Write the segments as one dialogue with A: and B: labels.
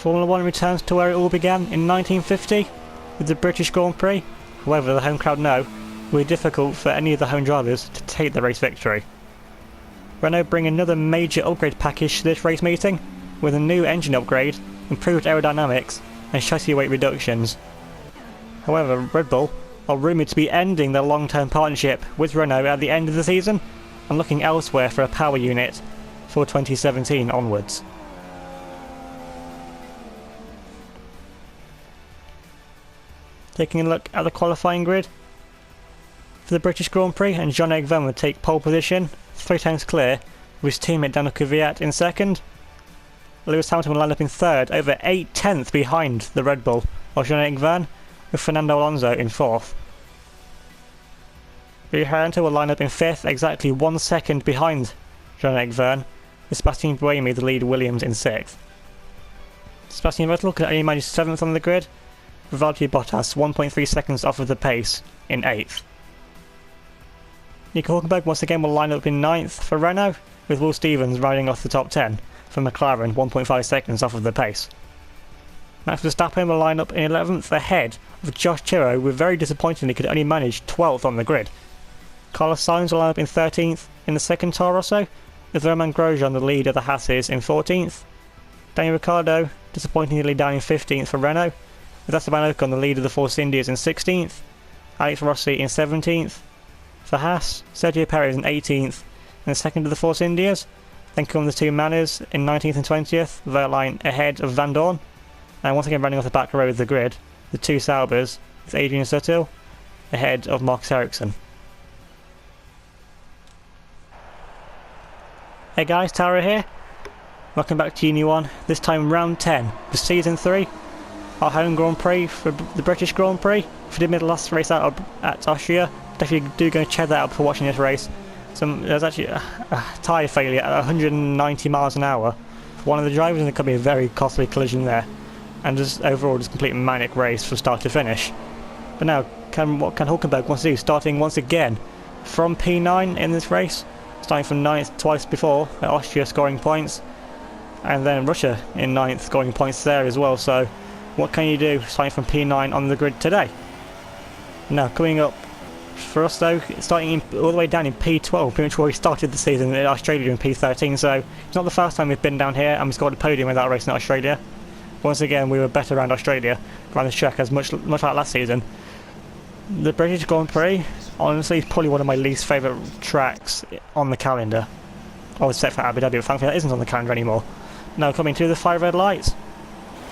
A: Formula 1 returns to where it all began in 1950 with the British Grand Prix. However, the home crowd know it will be difficult for any of the home drivers to take the race victory. Renault bring another major upgrade package to this race meeting with a new engine upgrade, improved aerodynamics and chassis weight reductions. However, Red Bull are rumoured to be ending their long-term partnership with Renault at the end of the season and looking elsewhere for a power unit for 2017 onwards. Taking a look at the qualifying grid for the British Grand Prix, and Jean-Eric Vergne would take pole position, 3 times clear, with his teammate Daniel Kvyat in second. Lewis Hamilton will land up in third, over 8/10 behind the Red Bull of Jean-Eric Vergne, with Fernando Alonso in fourth. Hunter will line up in fifth, exactly 1 second behind Jean-Eric Vergne, with Sebastian Buemi the lead Williams in sixth. Sebastian Vettel could only manage 7th on the grid, with Valtteri Bottas 1.3 seconds off of the pace in 8th. Nico Hülkenberg once again will line up in 9th for Renault, with Will Stevens riding off the top 10 for McLaren 1.5 seconds off of the pace. Max Verstappen will line up in 11th ahead of Josh Chiro, with very disappointingly could only manage 12th on the grid. Carlos Sainz will line up in 13th in the second Toro Rosso, with Romain Grosjean the lead of the Hasses in 14th. Daniel Ricciardo disappointingly down in 15th for Renault, with Esteban Ocon the lead of the Force Indias in 16th, Alex Rossi in 17th. For Haas, Sergio Perez in 18th and the second of the Force Indias. Then come the two Manners in 19th and 20th, Verline ahead of Van Dorn. And once again running off the back row of the grid, the two Saubers, with Adrian Sutil ahead of Marcus Ericsson. Hey guys, Tara here. Welcome back to UniONE, this time round 10 for Season 3. Our home Grand Prix for the British Grand Prix. If we did the last race out at Austria, definitely do go check that out for watching this race. There's actually a tyre failure at 190 miles an hour for one of the drivers, and there could be a very costly collision there. And just overall, just complete manic race from start to finish. But now, what can Hülkenberg want to do? Starting once again from P9 in this race, starting from 9th twice before at Austria, scoring points, and then Russia in 9th, scoring points there as well. So, what can you do starting from P9 on the grid today? Now, coming up for us though, starting all the way down in P12, pretty much where we started the season in Australia in P13. So, it's not the first time we've been down here and we scored a podium without racing in Australia. Once again, we were better around Australia, around the track, as much like last season. The British Grand Prix, honestly, is probably one of my least favourite tracks on the calendar. I was set for Abu Dhabi, but thankfully that isn't on the calendar anymore. Now coming to the 5 red lights.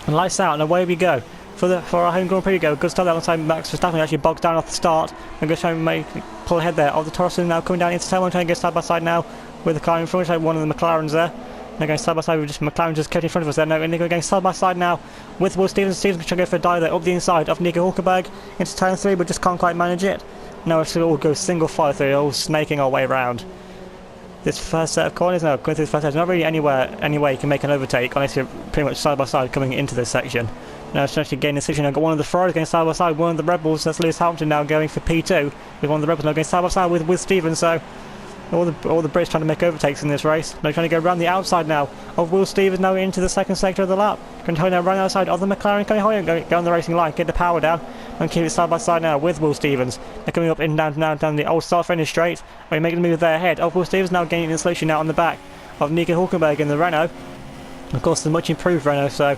A: And lights out, and away we go. For our home Grand Prix we go. Good start alongside Max Verstappen, actually bogs down off the start. I'm going to try and pull ahead there of the Toro Rosso now coming down into turn 1, trying to go side by side now with the car in front, like one of the McLarens there. They're going side by side with just McLaren just kept in front of us there. No, and they're going side by side now with Will Stevens. Stevens trying to go for a dive there up the inside of Nico Hülkenberg into turn 3, but just can't quite manage it. Now it's all go single file through, all snaking our way around this first set of corners. Now going through this first set, there's not really any way you can make an overtake unless you're pretty much side by side coming into this section. Now it's actually gaining the section. I've got one of the Ferraris going side by side, one of the Red Bulls, that's Lewis Hamilton now going for P2 with one of the Red Bulls now going side by side with Stevens. So all the Brits trying to make overtakes in this race. They're trying to go around the outside now of Will Stevens now into the second sector of the lap. Going to now around the outside of the McLaren, coming go on the racing line, get the power down and keep it side by side now with Will Stevens. They're coming up in down the old start finish straight. We're making the move there ahead of Will Stevens now gaining the solution now on the back of Nico Hülkenberg in the Renault. Of course, the much improved Renault, so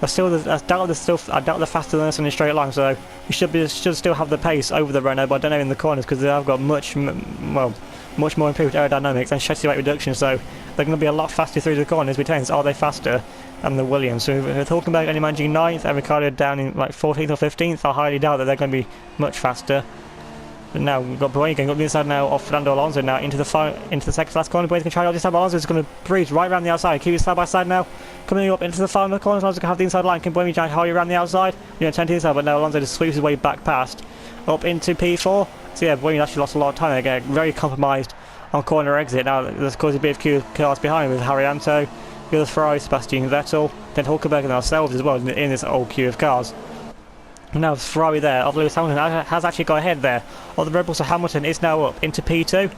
A: I doubt they're faster than us in a straight line, so we should still have the pace over the Renault, but I don't know in the corners because they have got much more improved aerodynamics and chassis weight reduction, so they're going to be a lot faster through the corners. Which means, are they faster than the Williams? So with Hülkenberg only managing 9th and Ricciardo down in like 14th or 15th, I highly doubt that they're going to be much faster. But now we've got Buemi going up the inside now off Fernando Alonso now into the second to last corner. Buemi's going to try out this time. Alonso is going to breeze right around the outside. Keep it side by side now. Coming up into the final corner. Alonso's going to have the inside line. Can Buemi try hurry around the outside? Turn to the inside, but now Alonso just sweeps his way back past up into P4. So yeah, Buemi actually lost a lot of time. They get very compromised on corner exit. Now there's caused a bit of queue of cars behind with Haryanto, the other Ferrari, Sebastian Vettel, then Hülkenberg and ourselves as well in this old queue of cars. Now Ferrari there of Lewis Hamilton has actually got ahead there of the Red Bull, so Hamilton is now up into P2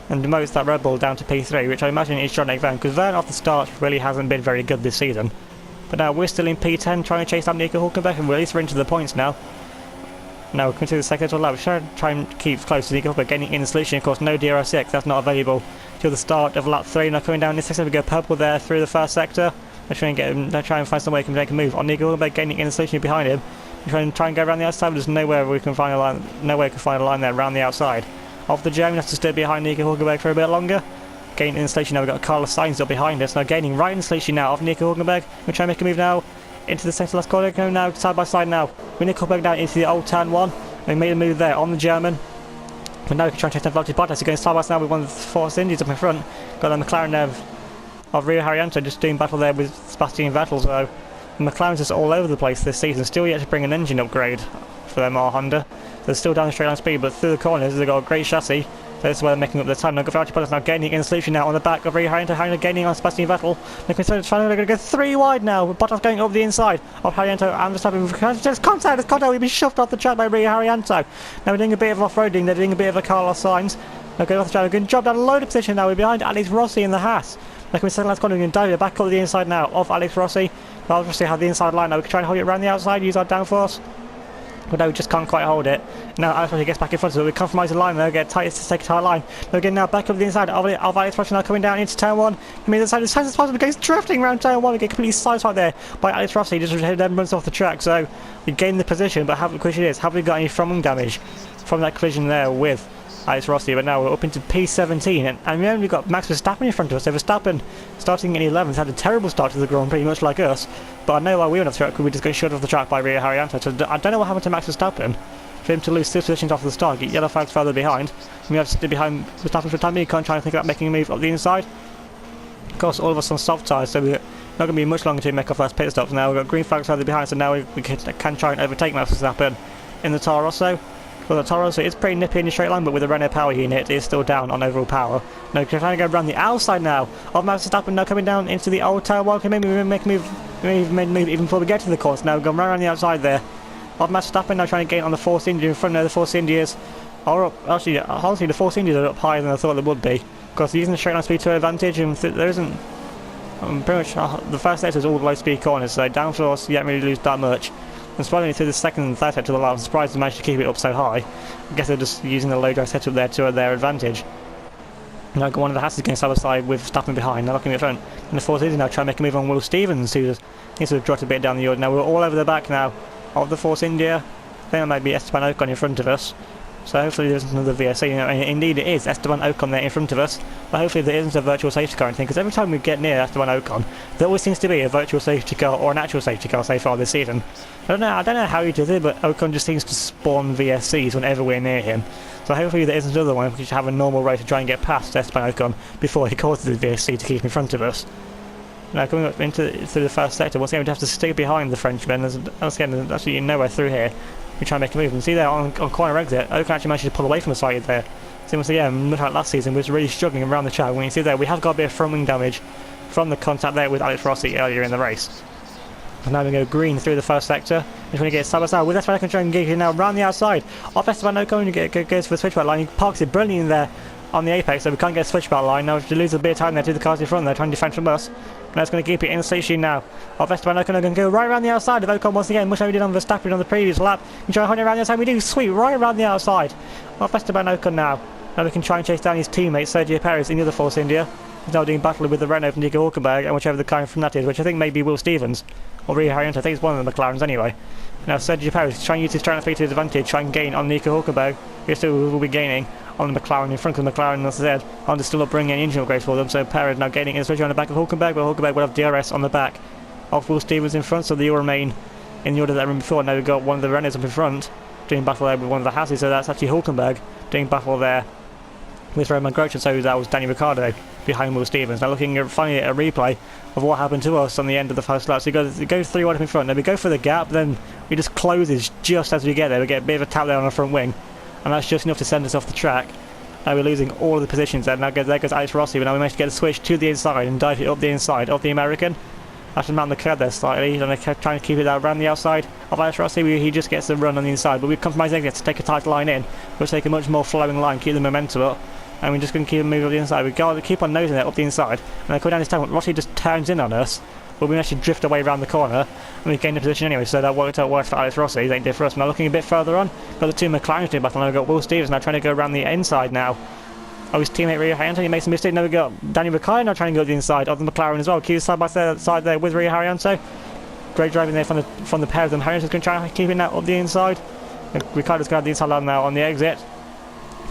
A: and demotes that Red Bull down to P3, which I imagine is Jean-Eric Vergne, because Vergne off the start really hasn't been very good this season. But now we're still in P10 trying to chase down Nico Hulkenberg, and we're at least into the points now. Now we're coming to the second lap. We're trying to keep close to Nico Hulkenberg, getting in the solution. Of course, no DRS6, that's not available till the start of lap 3. Now coming down this sector, we go purple there through the first sector. They're trying to find some way to make a move on Nico Hulkenberg, getting in the solution behind him. We're trying to go around the outside, but there's nowhere we can find a line. No way we can find a line there around the outside of the German. Has to stay behind Nico Hulkenberg for a bit longer. Gaining in the station now, we've got Carlos Sainz up behind us. Now gaining right in the station now of Nico Hulkenberg. We're trying to make a move now into the second last corner. Going now side by side now. With Nico Hulkenberg down into the old turn 1. We made a move there on the German. But now we can try and chase down Valtteri Bottas. He's going side by side now with one of the Force Indies up in front. Got the McLaren there of Rio Haryanto just doing battle there with Sebastian Vettel. So the McLaren's just all over the place this season. Still yet to bring an engine upgrade for them or Honda. So they're still down the straight line speed, but through the corners they've got a great chassis. So this is where they're making up their time. Now Valtteri Bottas now gaining in the solution now on the back of Rio Haryanto, gaining on Sebastian Vettel. They're going to go 3 wide now, with Bottas going over the inside of Haryanto and Verstappen. There's contact, we've been shoved off the track by Rio Haryanto. Now we're doing a bit of off-roading, they're doing a bit of a Carlos Sainz. Now going off the track, we're going to drop down a load of position now, we're behind Alex Rossi in the Haas. Like we said last corner, we're going to dive back up the inside now of Alex Rossi. Alex Rossi had the inside line now, we can try and hold it around the outside, use our downforce. But no, we just can't quite hold it. Now Alex Rossi gets back in front of it, we compromise the line there, get tight to take a tight line. Now again now back over the inside of Alex Rossi now coming down into turn 1. I mean the side as possible, goes drifting around turn 1, we get completely sideswiped there by Alex Rossi, just then runs off the track. So we gain the position, but the question is, have we got any from damage from that collision there with Alex Rossi? But now we're up into P17, and we only got Max Verstappen in front of us. So Verstappen, starting in 11th, had a terrible start to the Grand Prix, much like us. But I know why we went off the track, we just got shut off the track by Rio Haryanto. So I don't know what happened to Max Verstappen for him to lose 6 positions off the start, get yellow flags further behind. We have to stay behind Verstappen for the time being. Can't try and think about making a move up the inside. Of course, all of us on soft tyres, so we're not going to be much longer to make our first pit stops. Now we've got green flags further behind, so now we can try and overtake Max Verstappen in the Toro Rosso. Well, the Toro Rosso is pretty nippy in the straight line, but with the Renault power unit, it is still down on overall power. Now we're trying to go around the outside now of Max Verstappen, now coming down into the old turn 1. Maybe we make a move, even before we get to the course. Now we're going right around the outside there of Max Verstappen, now trying to gain on the Force India in front of the Force Indias. Are up, actually, honestly, the Force Indias are up higher than I thought they would be, because they're using the straight line speed to advantage, and there isn't. Pretty much the first sector is all low speed corners, so downforce you don't really lose that much. And surprisingly through the second and third sector of the lap, I'm surprised they managed to keep it up so high. I guess they're just using the low drive setup there to their advantage. Now one of the Hasses going side by side with Verstappen behind, now looking at front. And the Force India now trying to make a move on Will Stevens, who needs to have dropped a bit down the yard. Now we're all over the back now of the Force India. I think that might be Esteban Ocon in front of us. So hopefully there isn't another VSC. Indeed it is Esteban Ocon there in front of us. But hopefully there isn't a virtual safety car or anything, because every time we get near Esteban Ocon, there always seems to be a virtual safety car or an actual safety car so far this season. I don't know how he does it, but Ocon just seems to spawn VSCs whenever we're near him. So hopefully there isn't another one. We should have a normal race to try and get past Esteban Ocon before he causes the VSC to keep in front of us. Now coming up through the first sector, once again we have to stay behind the Frenchman. There's actually nowhere through here. We try and make a move, and see there on corner exit, Ocon actually managed to pull away from the side there. So once again, much like last season, we was really struggling around the track. When you see there, we have got a bit of front wing damage from the contact there with Alex Rossi earlier in the race. And now we go green through the first sector. Just want to get side by side with Esteban Ocon, trying to engage now around the outside of Esteban Ocon. Goes for the switchback line. He parks it brilliantly there on the apex, so we can't get a switchback line. Now we have to lose a bit of time there to the cars in front there, trying to defend from us. Now it's going to keep it in the station now of Esteban Ocon. Going to go right around the outside of Ocon once again, much like we did on Verstappen on the previous lap. We try and hunt around the outside. We do sweep right around the outside of Esteban Ocon now. Now we can try and chase down his teammate Sergio Perez in the other Force India. He's now doing battle with the Renault from Nico Hulkenberg, and whichever the car from that is, which I think may be Will Stevens or Rio Haryanto. I think it's one of the McLarens anyway. Now Sergio Perez trying to use his straight speed to his advantage, try and gain on Nico Hulkenberg. He still will be gaining on the McLaren in front of the McLaren, as I said. Honda's still not bringing any engine upgrades for them, so Perez now gaining in especially on the back of Hulkenberg, but Hulkenberg will have DRS on the back of Will Stevens in front, so they all remain in the order that room before. Now we've got one of the Renaults up in front doing battle there with one of the Hasses, so that's actually Hulkenberg doing battle there with Roman Grosjean, so that was Danny Ricciardo behind Will Stevens. Now looking at finally at a replay of what happened to us on the end of the first lap. So it goes 3 wide up in front, then we go for the gap, then we just closes just as we get there. We get a bit of a tap there on the front wing, and that's just enough to send us off the track. Now we're losing all of the positions there. Now there goes Alex Rossi, but now we managed to get a switch to the inside and dive it up the inside of the American. Actually mount the curve there slightly, and they're trying to keep it around the outside of Alex Rossi. He just gets the run on the inside, but we compromise exit to take a tight line in. We'll take a much more flowing line, keep the momentum up, and we're just going to keep moving up the inside. We got to keep on nosing it up the inside, and then come down this time, Rossi just turns in on us, but we managed to drift away around the corner and we gained the position anyway, so that worked out worse for Alex Rossi, it ain't did for us. Now looking a bit further on, got the two McLarens doing battle, now we've got Will Stevens now trying to go around the inside now. Oh, his teammate Rio Haryanto, he makes a mistake, now we've got Danny Ricciardo now trying to go to the inside of the McLaren as well, keep side by side there with Rio Haryanto. Great driving there from the pair of them. Haryanto's going to try and keep it now up the inside. Ricciardo's going to have the inside line now on the exit.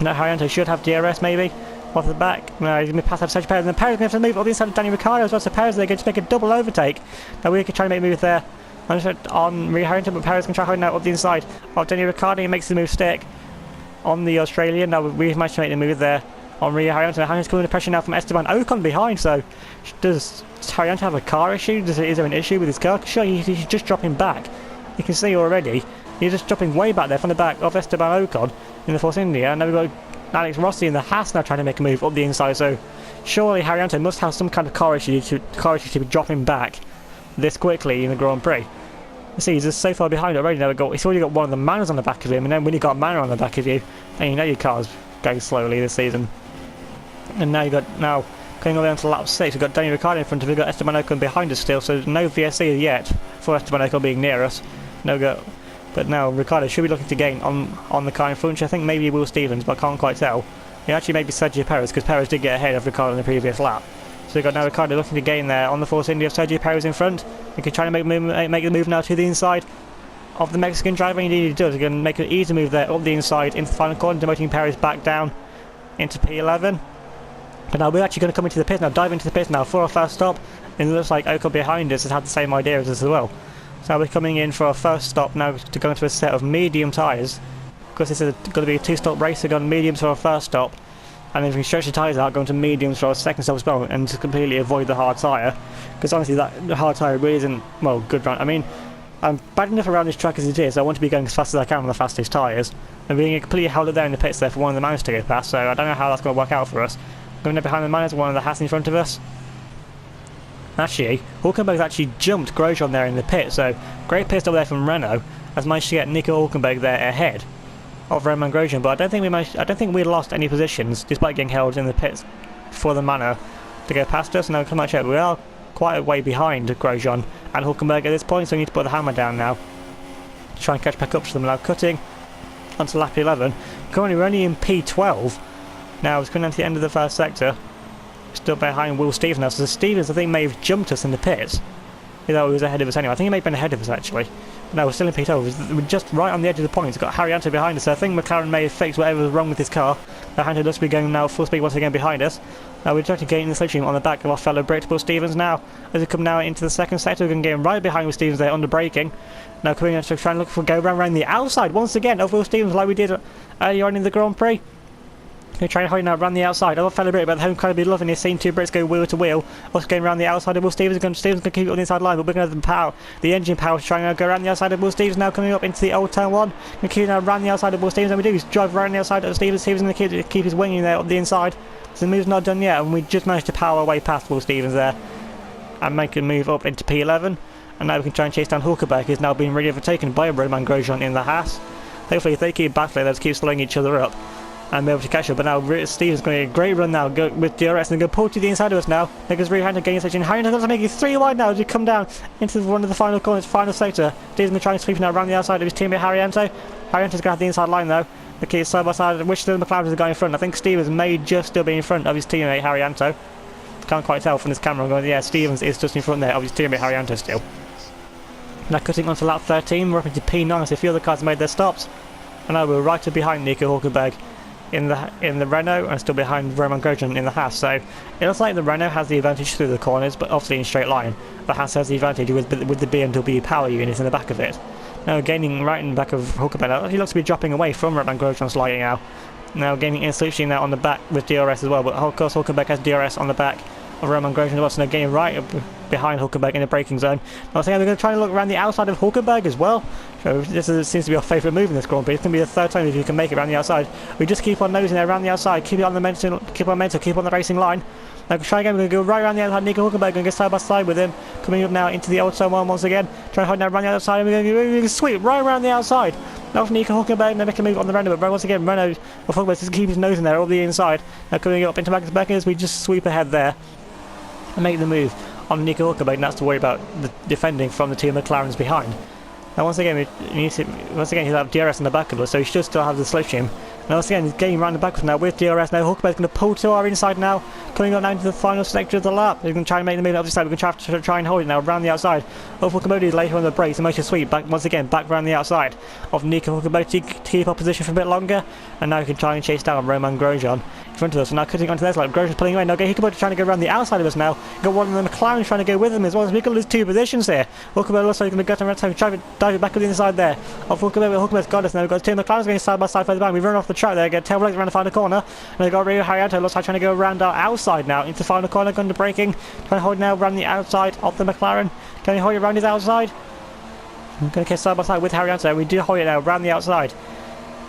A: Now Haryanto should have DRS maybe off the back. No, he's going to pass out Sergio Perez, and then Perez is going to have to move up the inside of Danny Ricciardo as well, so Perez they're going to make a double overtake. Now we can try to make a move there on Rio Haryanto, but Perez can try holding out up the inside of Danny Ricciardo. He makes the move stick on the Australian. Now we've managed to make the move there on Rio Haryanto. Haryanto's coming under pressure now from Esteban Ocon behind, so does Haryanto have a car issue? Is there an issue with his car? Sure, he's just dropping back. You can see already, he's just dropping way back there from the back of Esteban Ocon in the Force India, and now we've got Alex Rossi in the Haas now trying to make a move up the inside, so surely Haryanto must have some kind of car issue to be dropping back this quickly in the Grand Prix. You see, he's just so far behind already. Now he's already got one of the Manos on the back of him, and then when you got a Mano on the back of you, and you know your car's going slowly this season. And now going all the way on to lap 6, we've got Danny Ricciardo in front of us, we've got Esteban Ocon behind us still, so no VSC yet for Esteban Ocon being near us. But now Ricciardo should be looking to gain on the car in front, which I think maybe Will Stevens, but I can't quite tell. It actually may be Sergio Perez, because Perez did get ahead of Ricciardo in the previous lap. So we've got now Ricciardo looking to gain there on the Force India of Sergio Perez in front. He can try to make the move now to the inside of the Mexican driver, and he does. He can make an easy move there up the inside into the final corner, demoting Perez back down into P11. But now we're actually going to come into the pit now, dive into the pit now for our first stop, and it looks like Ocon behind us has had the same idea as us as well. So now we're coming in for our first stop now to go into a set of medium tyres, because this is going to be a two-stop race, so we're going mediums for our first stop, and then if we stretch the tyres out, going to mediums for our second stop as well, and to completely avoid the hard tyre, because honestly the hard tyre really isn't, well, good run. I mean, I'm bad enough around this track as it is, so I want to be going as fast as I can on the fastest tyres, and being completely held up there in the pits there for one of the Manos to go past, so I don't know how that's going to work out for us. Going there behind the Manos, one of the Haas in front of us. Actually, Hulkenberg's actually jumped Grosjean there in the pit, so great pit stop there from Renault has managed to get Nico Hulkenberg there ahead of Romain Grosjean, but I don't think we lost any positions despite getting held in the pits for the Mano to go past us. Now come on, check, we are quite a way behind Grosjean and Hulkenberg at this point, so we need to put the hammer down now to try and catch back up to them. Now cutting onto lap 11. Currently we're only in P12. Now it's coming down to the end of the first sector. Still behind Will Stevens now, so Stevens I think may have jumped us in the pits. Though he was ahead of us anyway. I think he may have been ahead of us actually. But no, we're still in P12. We're just right on the edge of the point. We've got Haryanto behind us, so I think McLaren may have fixed whatever was wrong with his car. Haryanto looks to be going now full speed once again behind us. Now we're trying to gain the slipstream on the back of our fellow Brit, Will Stevens now. As we come now into the second sector, we're going to get right behind Will Stevens there under braking. Now coming in to try and look for go around the outside once again of Will Stevens like we did earlier on in the Grand Prix. We're trying to hold now around the outside. Other fellow Brit, but the home crowd will be loving this, seeing two Brits go wheel to wheel. Also going around the outside of Will Stevens. Stevens can keep it on the inside line, but we're going to have the engine power to try and go around the outside of Will Stevens. Now coming up into the old turn one. We keep now around the outside of Will Stevens, and we do is drive around the outside of Stevens. Stevens going to keep his wing in there up the inside. So the move's not done yet, and we just managed to power our way past Will Stevens there and make a move up into P11. And now we can try and chase down Hulkenberg, who's now being really overtaken by Romain Grosjean in the Haas. Hopefully if they keep battling, they'll just keep slowing each other up and be able to catch up. But now Stevens going to get a great run now with DRS, and they're going to pull to the inside of us now. Because Haryanto getting section. Haryanto going to make it 3 wide now as we come down into one of the final corners, final sector. Stevens going to try and sweep now around the outside of his teammate Haryanto. Haryanto's going to have the inside line though. The key is side by side. Which of the McLaren is the guy in front? I think Stevens may just still be in front of his teammate Haryanto. Can't quite tell from this camera. I'm going, yeah, Stevens is just in front there of his teammate Haryanto still. Now cutting onto lap 13, we're up into P9, so a few other cars have made their stops. And now we're right up behind Nico Hulkenberg in the Renault, and still behind Romain Grosjean in the Haas. So it looks like the Renault has the advantage through the corners, but obviously in straight line. The Haas has the advantage with the BMW power unit in the back of it. Now gaining right in the back of Hulkenberg. He looks to be dropping away from Romain Grosjean slightly now. Now gaining in slipstream now on the back with DRS as well, but of course Hulkenberg has DRS on the back of Romain Grosjean as well, so now getting right up behind Hulkenberg in the braking zone. I think we're going to try and look around the outside of Hulkenberg as well. So seems to be our favourite move in this Grand Prix. It's going to be the third time if you can make it around the outside. We just keep on nosing there around the outside, keep it on the mental, keep on the racing line. Now try again, we're going to go right around the outside. Nico Hulkenberg going to get side by side with him, coming up now into the old turn one once again. Try and hold now around the outside, and we're going to sweep right around the outside. Now for Nico Hulkenberg, and then make a move on the Renault, but once again Renault, Hulkenberg just keep his nose in there all the inside. Now coming up into Magnus Beckers, we just sweep ahead there and make the move on Nico Hulkenberg, and that's to worry about the defending from the two McLarens behind. Now once again, he's have DRS in the back of us, so he should still have the slipstream. Now once again, he's getting around the back of us now with DRS. Now Hulkenberg's going to pull to our inside now, coming up now into the final sector of the lap. He's going to try and make the move up the side. We're going to try and hold it now around the outside of Hulkenberg later on the brakes. The motion sweep back once again, back around the outside of Nico Hulkenberg to keep our position for a bit longer. And now he can try and chase down Romain Grosjean in front of us. And now cutting onto this lap, Grosjean's pulling away. Now Hulkenberg trying to go around the outside of us now. Got one of the McLaren trying to go with him as well, as we can lose two positions here. Hulkenberg also going to go to the time, try to dive it back up the inside there of Hulkenberg. Hulkenberg's got us now. We've got two McLarens going side by side further back. We run off the track there, get tail legs around the final corner. And they've got Rio Haryanto looks like trying to go around our outside now into the final corner, going to braking. Trying to hold now around the outside of the McLaren. Can he hold it around his outside? I'm going to get side by side with Haryanto. We do hold it now around the outside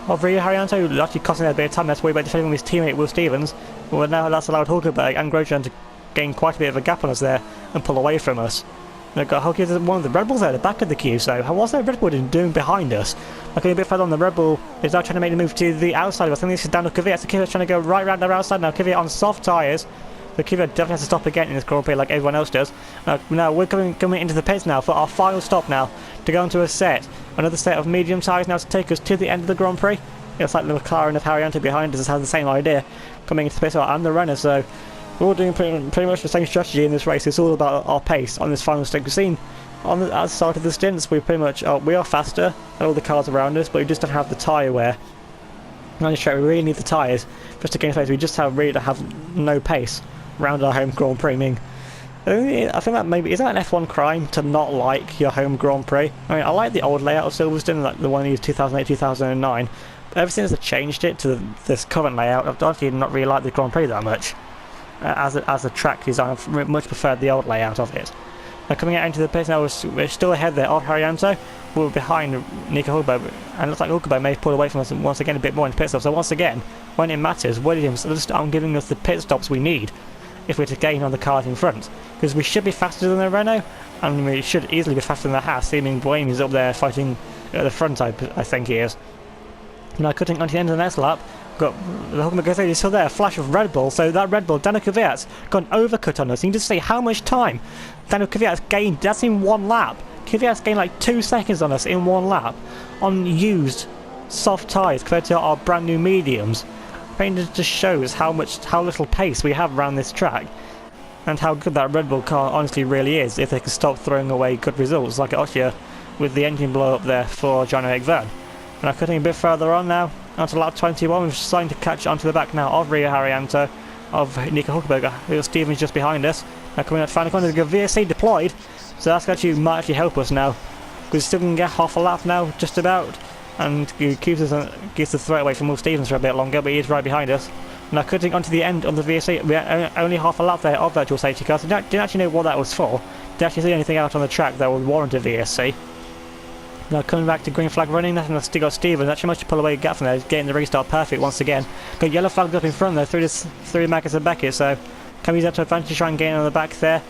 A: of Rio Haryanto, actually costing a bit of time. That's why by defending with his teammate Will Stevens. Well, now that's allowed Hulkenberg and Grosjean to gain quite a bit of a gap on us there and pull away from us. They've got one of the Red Bulls there at the back of the queue, so what's that Red Bull doing behind us? Looking a bit further on, the Red Bull is now trying to make the move to the outside of us. I think this is Daniel Kvyat, so Kvyat's trying to go right round our outside now. Kvyat on soft tyres, so Kvyat definitely has to stop again in this Grand Prix like everyone else does. Now we're coming into the pits now for our final stop now, to go into another set of medium tyres now to take us to the end of the Grand Prix. It's like the McLaren of Haryanto behind us has the same idea, coming into the pits and the runner, so we're all doing pretty much the same strategy in this race. It's all about our pace on this final stint. We've seen at the start of the stints, we pretty much we are faster than all the cars around us, but we just don't have the tyre wear. On this track, we really need the tyres just to gain pace. We just really have no pace around our home Grand Prix. I think that maybe is that an F1 crime to not like your home Grand Prix. I mean, I like the old layout of Silverstone, like the one used 2008, 2009. But ever since they changed it to this current layout, I've actually not really liked the Grand Prix that much. As a track design, I've much preferred the old layout of it. Now coming out into the pits now, we're still ahead there of Haryanto. We're behind Nico Hulkenberg, and it looks like Hulkenberg may have pulled away from us once again a bit more in the pit stop. So once again, when it matters, Williams will start giving us the pit stops we need if we're to gain on the cars in front. Because we should be faster than the Renault, and we should easily be faster than the Haas, seeming Williams is up there fighting at the front, I think he is. Now cutting onto the end of the next lap, got the Hulkenberg is still there, a flash of Red Bull, so that Red Bull, Daniel Kvyat's got an overcut on us. You can just see how much time Daniel Kvyat's gained, that's in one lap. Kvyat's gained like 2 seconds on us in one lap on used soft tyres compared to our brand new mediums. I think it just shows how little pace we have around this track, and how good that Red Bull car honestly really is if they can stop throwing away good results like at Austria with the engine blow up there for Jean-Eric Vergne. Now cutting a bit further on now, onto lap 21, we're starting to catch onto the back now of Rio Haryanto, of Nico Hulkenberg, Stevens just behind us. Now coming out final corner, the VSC deployed, so that's might actually help us now, because we still can get half a lap now, just about, and keeps the threat away from Will Stevens for a bit longer, but he is right behind us. Now cutting onto the end of the VSC, we had only half a lap there of virtual safety cars, so didn't actually know what that was for, didn't actually see anything out on the track that would warrant a VSC. Now coming back to green flag running, and still got Stevens actually managed to pull away a gap from there, getting the restart perfect once again. Got yellow flags up in front there through Marcus and Beckett, so can we use that to advantage to try and gain on the back there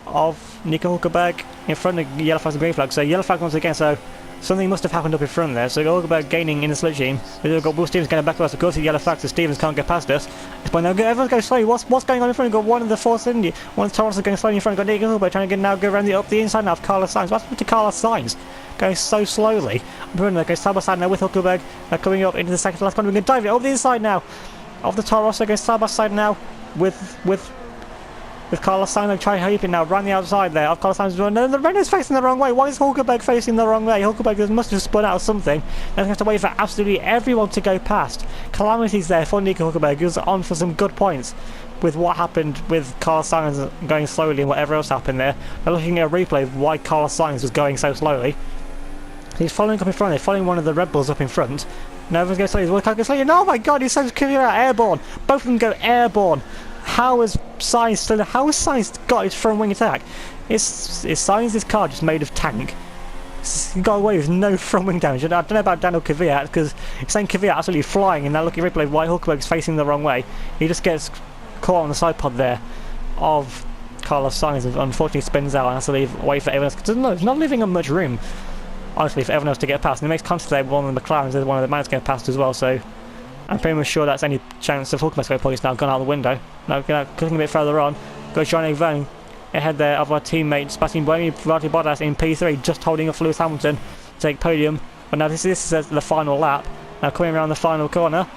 A: of Nico Hulkenberg in front of yellow flags and green flags. So yellow flag once again, so something must have happened up in front there. So Hulkenberg gaining in the slipstream. We've got Will Stevens getting back to us. Of course, the yellow flag, so Stevens can't get past us. But now everyone's going slowly. What's going on in front? We've got one of the Force India, one of the Toros going slowly in front. We've got Nico Hulkenberg trying to now go around up the inside now of Carlos Sainz. What's happened to Carlos Sainz? Going so slowly. Bruno goes side by side now with Hulkenberg. Coming up into the second last corner. We're going to dive it over the inside now of the Toro Rosso. Goes side by side now with Carlos Sainz. Try to hoop it now around the outside there of Carlos Sainz. No, the Renault's facing the wrong way. Why is Hulkenberg facing the wrong way? Hulkenberg must have spun out of something. And have to wait for absolutely everyone to go past. Calamities there for Nico Hulkenberg. He was on for some good points with what happened with Carlos Sainz going slowly and whatever else happened there. They're looking at a replay of why Carlos Sainz was going so slowly. He's following up in front. They're following one of the Red Bulls up in front. Now everyone's going slowly. Well, can't go slowly. Oh my God! He sends Kvyat airborne. Both of them go airborne. How has Sainz got his front wing attack? Is Sainz's car just made of tank? He got away with no front wing damage. I don't know about Daniel Kvyat, because he's saying Kvyat absolutely flying in that looking replay of why Hulkenberg's facing the wrong way. He just gets caught on the side pod there of Carlos Sainz and unfortunately spins out and has to leave away for everyone else. There's not leaving him much room, honestly, for everyone else to get past. And it makes contact there with one of the McLarens, there's one of the Mans getting past as well, so I'm pretty much sure that's any chance of Hulkenberg's points now gone out the window. Now cutting a bit further on, goes Jean-Eric Vergne, ahead there of our teammate Sseson Valtteri Bottas in P3, just holding off Lewis Hamilton to take podium. But now this is the final lap. Now coming around the final corner,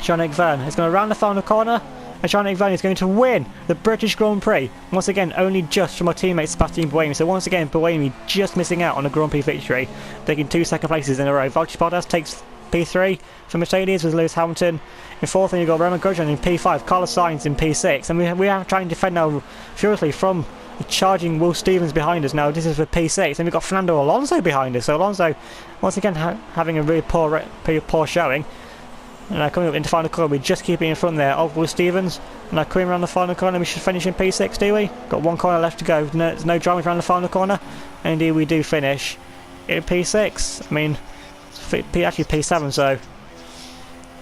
A: Jean-Eric Vergne is going to round the final corner, and Jean-Eric Vergne is going to win the British Grand Prix. Once again, only just from our teammate Sébastien Buemi. So once again, Buemi just missing out on a Grand Prix victory, taking 2 second places in a row. Valtteri Bottas takes P3 for Mercedes with Lewis Hamilton in 4th, and you've got Romain Grosjean in P5, Carlos Sainz in P6, and we are trying to defend now furiously from the charging Will Stevens behind us. Now this is for P6, and we've got Fernando Alonso behind us. So Alonso once again having a really poor showing. And now coming up into the final corner, we're just keeping in front there of Will Stevens. And now coming around the final corner, we should finish in P6, do we? Got 1 corner left to go. There's no drama around the final corner. And indeed we do finish in P6. I mean, actually P7, so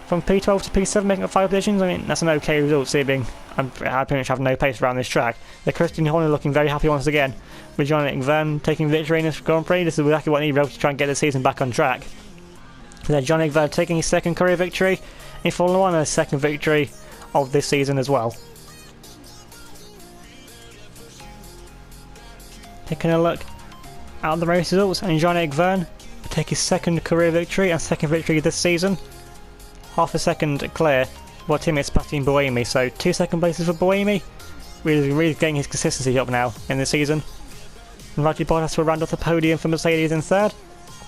A: from P12 to P7 making up 5 positions, I mean that's an okay result, seeing I pretty much have no pace around this track. The Christian Horner looking very happy once again with Jean-Eric Vergne taking victory in this Grand Prix. This is exactly what he needed to try and get the season back on track. So Jean-Eric Vergne taking his 2nd career victory in Formula 1 and his 2nd victory of this season as well. Taking a look at the race results, and Jean-Eric Vergne take his 2nd career victory and 2nd victory this season. Half a second clear of our teammate Sébastien Buemi, so 2 second places for Buemi. Really getting his consistency up now in this season. And Valtteri Bottas will round off the podium for Mercedes in 3rd,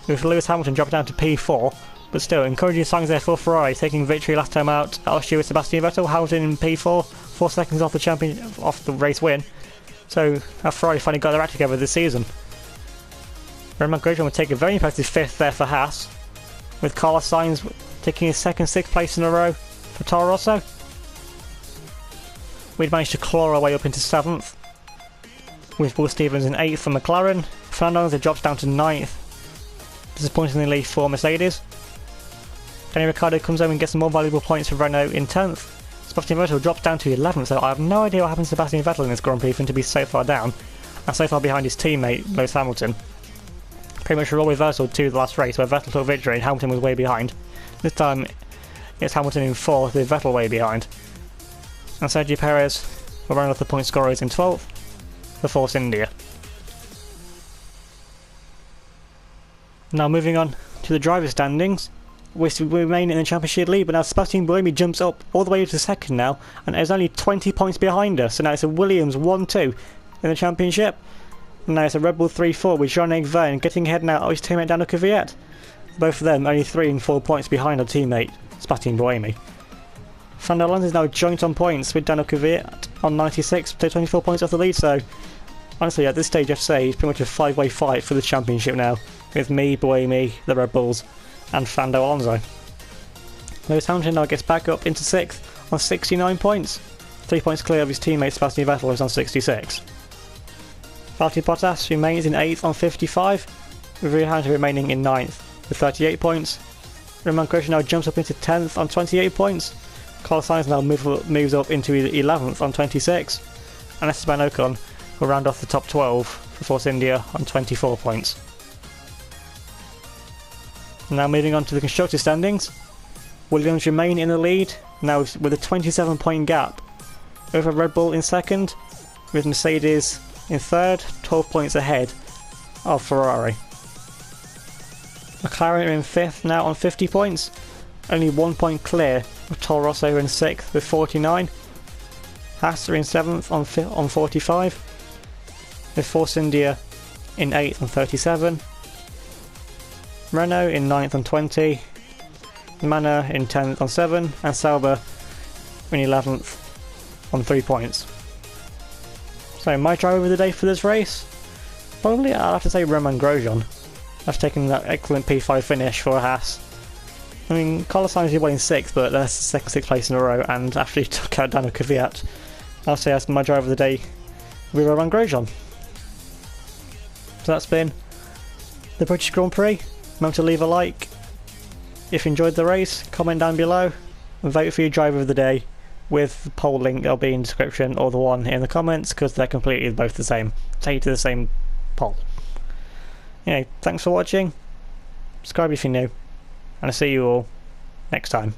A: with Lewis Hamilton dropping down to P4. But still, encouraging signs there for Ferrari, taking victory last time out at Austria with Sebastian Vettel. Hamilton in P4, 4 seconds off the race win. So Ferrari finally got their act together this season. Romain Grosjean will take a very impressive 5th there for Haas, with Carlos Sainz taking his 2nd, 6th place in a row for Toro Rosso. We'd managed to claw our way up into 7th, with Will Stevens in 8th for McLaren. Fernando Alonso drops down to 9th, disappointingly for Mercedes. Danny Ricciardo comes home and gets some more valuable points for Renault in 10th. Sebastian Vettel drops down to 11th, so I have no idea what happened to Sebastian Vettel in this Grand Prix for him to be so far down, and so far behind his teammate Lewis Hamilton. Pretty much a role reversal to the last race where Vettel took victory and Hamilton was way behind. This time it's Hamilton in 4th with Vettel way behind. And Sergio Perez will round off the point scorers in 12th for Force India. Now moving on to the driver standings. We remain in the championship lead, but now Sébastien Buemi jumps up all the way to 2nd now, and is only 20 points behind us. So now it's a Williams 1-2 in the championship. And now it's a Red Bull 3-4 with Jean-Eric Vergne getting ahead now of his teammate Daniel Kvyat. Both of them only 3 and 4 points behind our teammate Sébastien Buemi. Fernando Alonso is now joint on points with Daniel Kvyat on 96, so 24 points off the lead. So honestly, at this stage, I have to say it's pretty much a 5-way fight for the championship now, with me, Buemi, the Red Bulls, and Fernando Alonso. Lewis Hamilton now gets back up into 6th on 69 points, 3 points clear of his teammate Sebastian Vettel, who's on 66. Valtteri Bottas remains in 8th on 55, with Lewis Hamilton remaining in 9th with 38 points. Romain Grosjean now jumps up into 10th on 28 points. Carlos Sainz now moves up into 11th on 26, and Esteban Ocon will round off the top 12 for Force India on 24 points. Now moving on to the constructor standings. Williams remain in the lead, now with a 27 point gap over Red Bull in 2nd, with Mercedes in 3rd, 12 points ahead of Ferrari. McLaren are in 5th now on 50 points, only 1 point clear of Toro Rosso in 6th with 49. Haas are in 7th on 45, with Force India in 8th on 37. Renault in 9th on 20, Manor in 10th on 7, and Sauber in 11th on 3 points. So my driver of the day for this race, probably I'll have to say Romain Grosjean. I've taken that excellent P5 finish for Haas. I mean, Carlos Sainz did well in 6th, but that's the 2nd, 6th place in a row, and after he took out Daniel Kvyat, I'll say that's my driver of the day with Romain Grosjean. So that's been the British Grand Prix. Remember to leave a like if you enjoyed the race, comment down below, and vote for your driver of the day with the poll link. That'll be in the description or the one in the comments, because they're completely both the same. Take you to the same poll. Anyway, thanks for watching, subscribe if you're new, and I'll see you all next time.